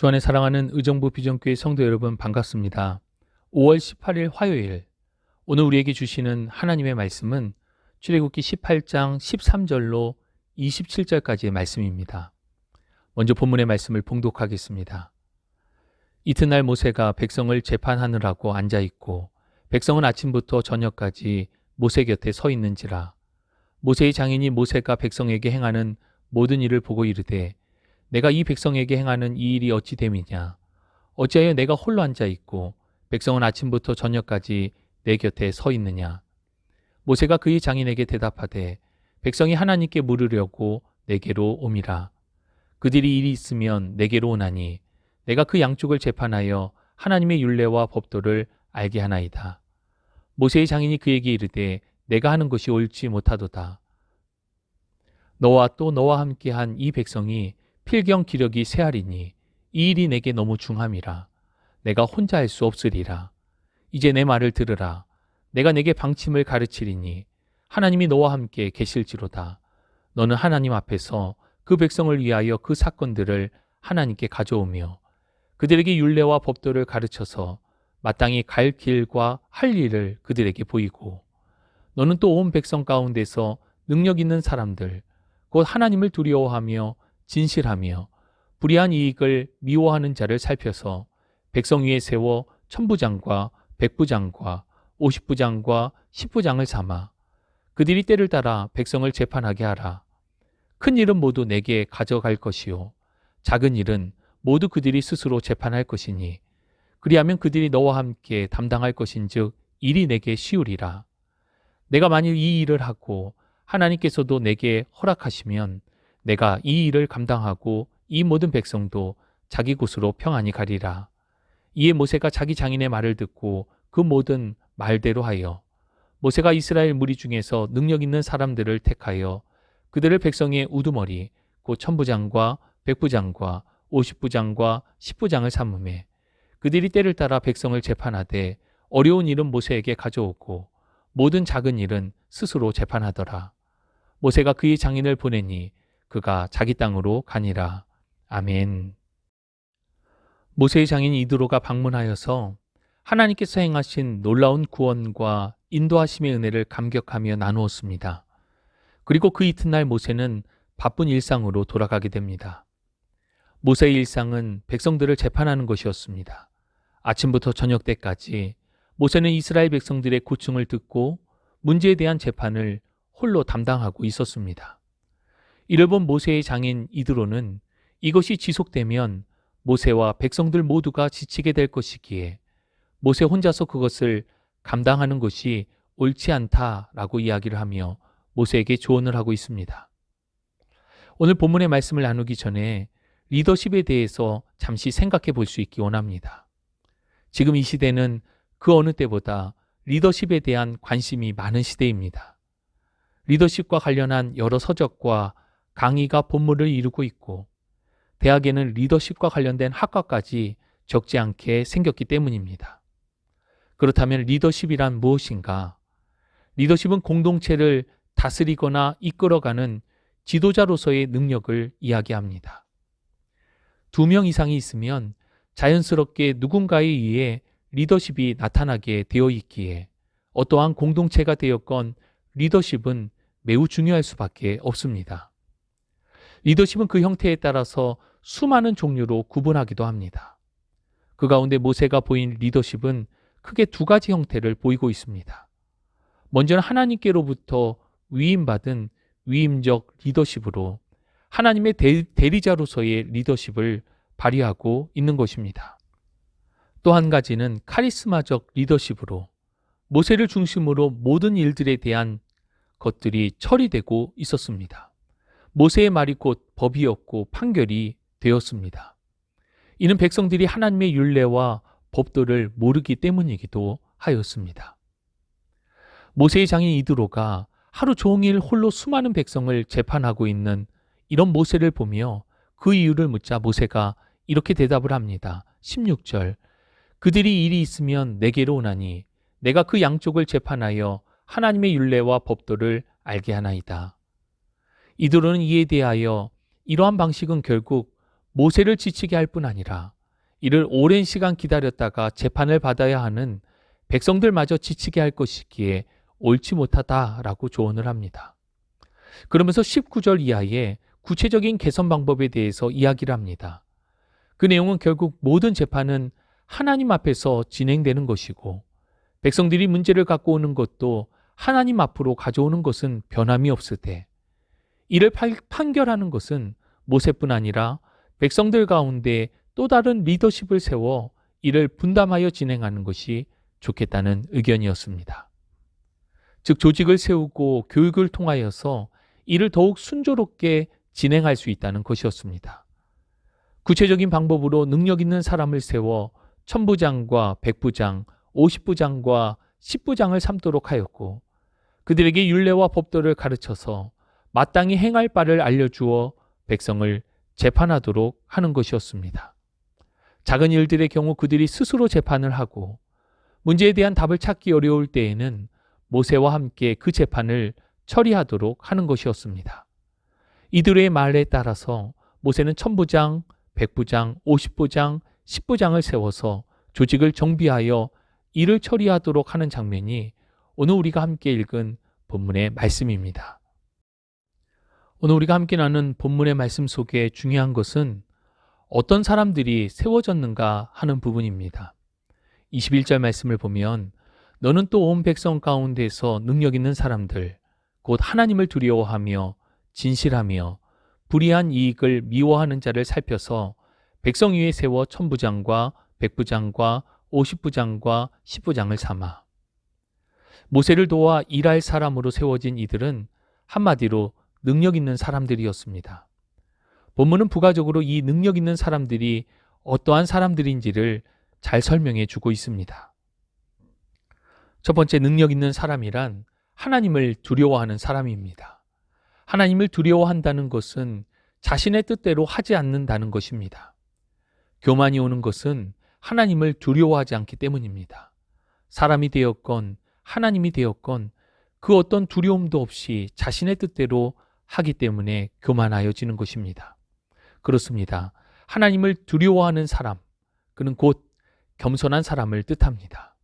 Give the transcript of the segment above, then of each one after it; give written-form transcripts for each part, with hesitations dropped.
주 안에 사랑하는 의정부 비전교회 성도 여러분 반갑습니다. 5월 18일 화요일, 오늘 우리에게 주시는 하나님의 말씀은 출애굽기 18장 13절로 27절까지의 말씀입니다. 먼저 본문의 말씀을 봉독하겠습니다. 이튿날 모세가 백성을 재판하느라고 앉아있고 백성은 아침부터 저녁까지 모세 곁에 서 있는지라. 모세의 장인이 모세가 백성에게 행하는 모든 일을 보고 이르되 내가 이 백성에게 행하는 이 일이 어찌 됨이냐. 어찌하여 내가 홀로 앉아있고 백성은 아침부터 저녁까지 내 곁에 서 있느냐. 모세가 그의 장인에게 대답하되 백성이 하나님께 물으려고 내게로 옴이라. 그들이 일이 있으면 내게로 오나니 내가 그 양쪽을 재판하여 하나님의 율례와 법도를 알게 하나이다. 모세의 장인이 그에게 이르되 내가 하는 것이 옳지 못하도다. 너와 또 너와 함께한 이 백성이 필경 기력이 쇠하리니 이 일이 내게 너무 중함이라. 내가 혼자 할 수 없으리라. 이제 내 말을 들으라. 내가 내게 방침을 가르치리니 하나님이 너와 함께 계실지로다. 너는 하나님 앞에서 그 백성을 위하여 그 사건들을 하나님께 가져오며 그들에게 율례와 법도를 가르쳐서 마땅히 갈 길과 할 일을 그들에게 보이고 너는 또 온 백성 가운데서 능력 있는 사람들 곧 하나님을 두려워하며 진실하며 불의한 이익을 미워하는 자를 살펴서 백성 위에 세워 천부장과 백부장과 50부장과 10부장을 삼아 그들이 때를 따라 백성을 재판하게 하라. 큰 일은 모두 내게 가져갈 것이요 작은 일은 모두 그들이 스스로 재판할 것이니 그리하면 그들이 너와 함께 담당할 것인즉 일이 내게 쉬우리라. 내가 만일 이 일을 하고 하나님께서도 내게 허락하시면 내가 이 일을 감당하고 이 모든 백성도 자기 곳으로 평안히 가리라. 이에 모세가 자기 장인의 말을 듣고 그 모든 말대로 하여 모세가 이스라엘 무리 중에서 능력 있는 사람들을 택하여 그들을 백성의 우두머리 곧 천부장과 백부장과 50부장과 10부장을 삼음에 그들이 때를 따라 백성을 재판하되 어려운 일은 모세에게 가져오고 모든 작은 일은 스스로 재판하더라. 모세가 그의 장인을 보내니 그가 자기 땅으로 가니라. 아멘. 모세의 장인 이드로가 방문하여서 하나님께서 행하신 놀라운 구원과 인도하심의 은혜를 감격하며 나누었습니다. 그리고 그 이튿날 모세는 바쁜 일상으로 돌아가게 됩니다. 모세의 일상은 백성들을 재판하는 것이었습니다. 아침부터 저녁 때까지 모세는 이스라엘 백성들의 고충을 듣고 문제에 대한 재판을 홀로 담당하고 있었습니다. 이를 본 모세의 장인 이드로는 이것이 지속되면 모세와 백성들 모두가 지치게 될 것이기에 모세 혼자서 그것을 감당하는 것이 옳지 않다라고 이야기를 하며 모세에게 조언을 하고 있습니다. 오늘 본문의 말씀을 나누기 전에 리더십에 대해서 잠시 생각해 볼 수 있기 원합니다. 지금 이 시대는 그 어느 때보다 리더십에 대한 관심이 많은 시대입니다. 리더십과 관련한 여러 서적과 강의가 본물을 이루고 있고 대학에는 리더십과 관련된 학과까지 적지 않게 생겼기 때문입니다. 그렇다면 리더십이란 무엇인가? 리더십은 공동체를 다스리거나 이끌어가는 지도자로서의 능력을 이야기합니다. 2명 이상이 있으면 자연스럽게 누군가에 의해 리더십이 나타나게 되어 있기에 어떠한 공동체가 되었건 리더십은 매우 중요할 수밖에 없습니다. 리더십은 그 형태에 따라서 수많은 종류로 구분하기도 합니다. 그 가운데 모세가 보인 리더십은 크게 2가지 형태를 보이고 있습니다. 먼저는 하나님께로부터 위임받은 위임적 리더십으로 하나님의 대리자로서의 리더십을 발휘하고 있는 것입니다. 또 한 가지는 카리스마적 리더십으로 모세를 중심으로 모든 일들에 대한 것들이 처리되고 있었습니다. 모세의 말이 곧 법이었고 판결이 되었습니다. 이는 백성들이 하나님의 율례와 법도를 모르기 때문이기도 하였습니다. 모세의 장인 이드로가 하루 종일 홀로 수많은 백성을 재판하고 있는 이런 모세를 보며 그 이유를 묻자 모세가 이렇게 대답을 합니다. 16절 그들이 일이 있으면 내게로 오나니 내가 그 양쪽을 재판하여 하나님의 율례와 법도를 알게 하나이다. 이드로는 이에 대하여 이러한 방식은 결국 모세를 지치게 할 뿐 아니라 이를 오랜 시간 기다렸다가 재판을 받아야 하는 백성들마저 지치게 할 것이기에 옳지 못하다라고 조언을 합니다. 그러면서 19절 이하의 구체적인 개선 방법에 대해서 이야기를 합니다. 그 내용은 결국 모든 재판은 하나님 앞에서 진행되는 것이고 백성들이 문제를 갖고 오는 것도 하나님 앞으로 가져오는 것은 변함이 없을 때 이를 판결하는 것은 모세뿐 아니라 백성들 가운데 또 다른 리더십을 세워 이를 분담하여 진행하는 것이 좋겠다는 의견이었습니다. 즉 조직을 세우고 교육을 통하여서 이를 더욱 순조롭게 진행할 수 있다는 것이었습니다. 구체적인 방법으로 능력 있는 사람을 세워 천부장과 백부장, 50부장과 10부장을 삼도록 하였고 그들에게 율례와 법도를 가르쳐서 마땅히 행할 바를 알려주어 백성을 재판하도록 하는 것이었습니다. 작은 일들의 경우 그들이 스스로 재판을 하고 문제에 대한 답을 찾기 어려울 때에는 모세와 함께 그 재판을 처리하도록 하는 것이었습니다. 이들의 말에 따라서 모세는 천부장, 백부장, 50부장, 10부장을 세워서 조직을 정비하여 일을 처리하도록 하는 장면이 오늘 우리가 함께 읽은 본문의 말씀입니다. 오늘 우리가 함께 나눈 본문의 말씀 속에 중요한 것은 어떤 사람들이 세워졌는가 하는 부분입니다. 21절 말씀을 보면 너는 또 온 백성 가운데서 능력 있는 사람들 곧 하나님을 두려워하며 진실하며 불의한 이익을 미워하는 자를 살펴서 백성 위에 세워 천부장과 백부장과 50부장과 10부장을 삼아. 모세를 도와 일할 사람으로 세워진 이들은 한마디로 능력 있는 사람들이었습니다. 본문은 부가적으로 이 능력 있는 사람들이 어떠한 사람들인지를 잘 설명해 주고 있습니다. 첫 번째 능력 있는 사람이란 하나님을 두려워하는 사람입니다. 하나님을 두려워한다는 것은 자신의 뜻대로 하지 않는다는 것입니다. 교만이 오는 것은 하나님을 두려워하지 않기 때문입니다. 사람이 되었건 하나님이 되었건 그 어떤 두려움도 없이 자신의 뜻대로 하기 때문에 교만하여지는 것입니다. 그렇습니다. 하나님을 두려워하는 사람, 그는 곧 겸손한 사람을 뜻합니다.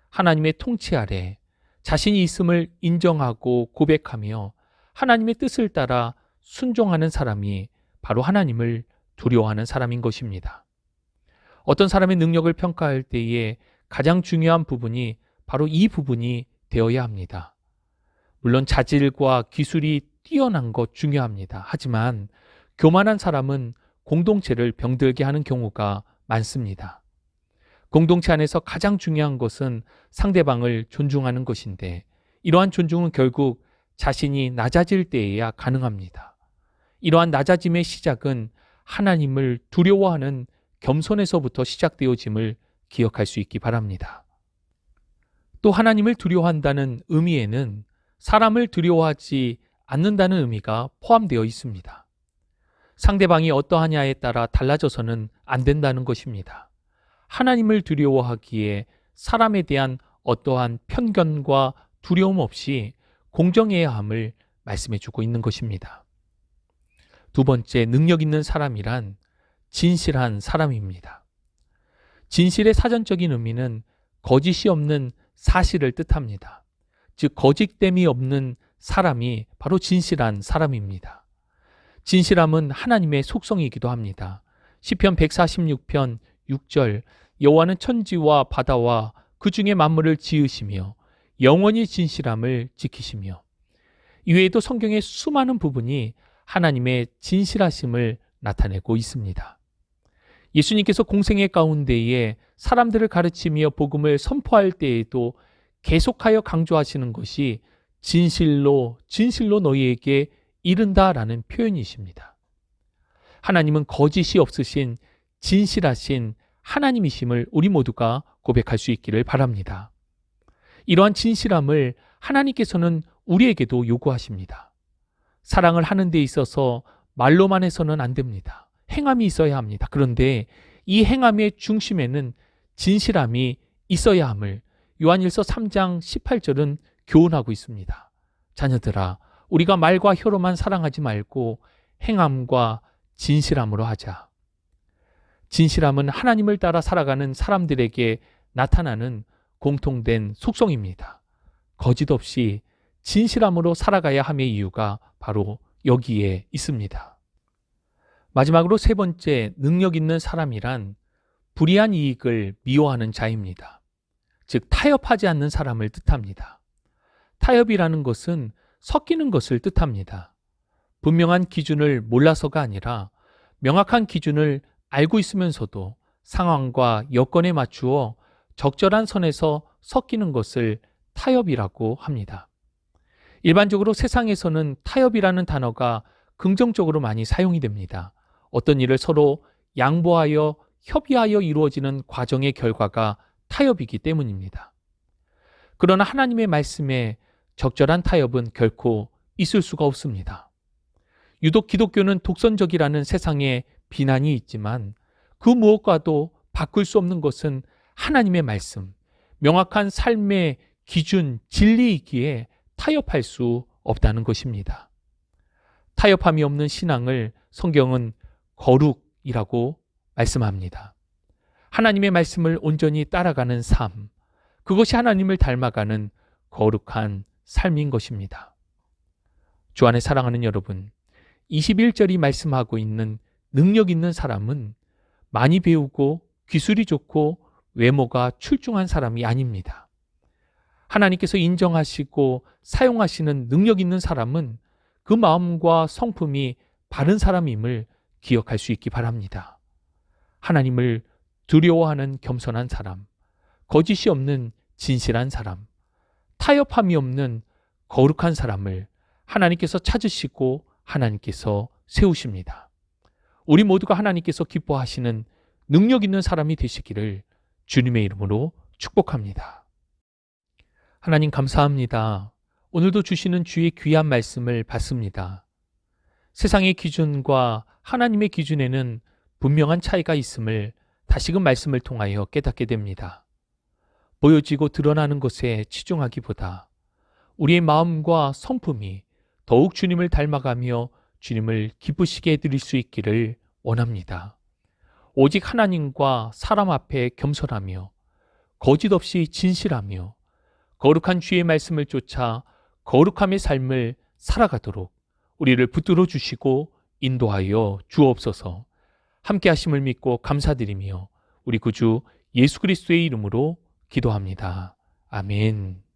하나님의 통치 아래 자신이 있음을 인정하고 고백하며 하나님의 뜻을 따라 순종하는 사람이 바로 하나님을 두려워하는 사람인 것입니다. 어떤 사람의 능력을 평가할 때에 가장 중요한 부분이 바로 이 부분이 되어야 합니다. 물론 자질과 기술이 뛰어난 것 중요합니다. 하지만 교만한 사람은 공동체를 병들게 하는 경우가 많습니다. 공동체 안에서 가장 중요한 것은 상대방을 존중하는 것인데 이러한 존중은 결국 자신이 낮아질 때에야 가능합니다. 이러한 낮아짐의 시작은 하나님을 두려워하는 겸손에서부터 시작되어짐을 기억할 수 있기 바랍니다. 또 하나님을 두려워한다는 의미에는 사람을 두려워하지 않는다는 의미가 포함되어 있습니다. 상대방이 어떠하냐에 따라 달라져서는 안 된다는 것입니다. 하나님을 두려워하기에 사람에 대한 어떠한 편견과 두려움 없이 공정해야 함을 말씀해 주고 있는 것입니다. 두 번째, 능력 있는 사람이란 진실한 사람입니다. 진실의 사전적인 의미는 거짓이 없는 사실을 뜻합니다. 즉 거짓됨이 없는 사람이 바로 진실한 사람입니다. 진실함은 하나님의 속성이기도 합니다. 시편 146편 6절 여호와는 천지와 바다와 그 중에 만물을 지으시며 영원히 진실함을 지키시며 이외에도 성경의 수많은 부분이 하나님의 진실하심을 나타내고 있습니다. 예수님께서 공생애 가운데에 사람들을 가르치며 복음을 선포할 때에도 계속하여 강조하시는 것이 진실로 너희에게 이른다라는 표현이십니다. 하나님은 거짓이 없으신 진실하신 하나님이심을 우리 모두가 고백할 수 있기를 바랍니다. 이러한 진실함을 하나님께서는 우리에게도 요구하십니다. 사랑을 하는 데 있어서 말로만 해서는 안 됩니다. 행함이 있어야 합니다. 그런데 이 행함의 중심에는 진실함이 있어야 함을 요한일서 3장 18절은 교훈하고 있습니다. 자녀들아, 우리가 말과 혀로만 사랑하지 말고 행함과 진실함으로 하자. 진실함은 하나님을 따라 살아가는 사람들에게 나타나는 공통된 속성입니다. 거짓 없이 진실함으로 살아가야 함의 이유가 바로 여기에 있습니다. 마지막으로 세 번째, 능력 있는 사람이란 불이한 이익을 미워하는 자입니다. 즉 타협하지 않는 사람을 뜻합니다. 타협이라는 것은 섞이는 것을 뜻합니다. 분명한 기준을 몰라서가 아니라 명확한 기준을 알고 있으면서도 상황과 여건에 맞추어 적절한 선에서 섞이는 것을 타협이라고 합니다. 일반적으로 세상에서는 타협이라는 단어가 긍정적으로 많이 사용이 됩니다. 어떤 일을 서로 양보하여 협의하여 이루어지는 과정의 결과가 타협이기 때문입니다. 그러나 하나님의 말씀에 적절한 타협은 결코 있을 수가 없습니다. 유독 기독교는 독선적이라는 세상에 비난이 있지만 그 무엇과도 바꿀 수 없는 것은 하나님의 말씀, 명확한 삶의 기준, 진리이기에 타협할 수 없다는 것입니다. 타협함이 없는 신앙을 성경은 거룩이라고 말씀합니다. 하나님의 말씀을 온전히 따라가는 삶, 그것이 하나님을 닮아가는 거룩한 삶인 것입니다. 주 안에 사랑하는 여러분, 21절이 말씀하고 있는 능력 있는 사람은 많이 배우고 기술이 좋고 외모가 출중한 사람이 아닙니다. 하나님께서 인정하시고 사용하시는 능력 있는 사람은 그 마음과 성품이 바른 사람임을 기억할 수 있기 바랍니다. 하나님을 두려워하는 겸손한 사람, 거짓이 없는 진실한 사람, 타협함이 없는 거룩한 사람을 하나님께서 찾으시고 하나님께서 세우십니다. 우리 모두가 하나님께서 기뻐하시는 능력 있는 사람이 되시기를 주님의 이름으로 축복합니다. 하나님 감사합니다. 오늘도 주시는 주의 귀한 말씀을 받습니다. 세상의 기준과 하나님의 기준에는 분명한 차이가 있음을 다시금 말씀을 통하여 깨닫게 됩니다. 보여지고 드러나는 것에 치중하기보다 우리의 마음과 성품이 더욱 주님을 닮아가며 주님을 기쁘시게 해드릴 수 있기를 원합니다. 오직 하나님과 사람 앞에 겸손하며 거짓 없이 진실하며 거룩한 주의 말씀을 쫓아 거룩함의 삶을 살아가도록 우리를 붙들어 주시고 인도하여 주옵소서. 함께 하심을 믿고 감사드리며 우리 구주 예수 그리스도의 이름으로 기도합니다. 아멘.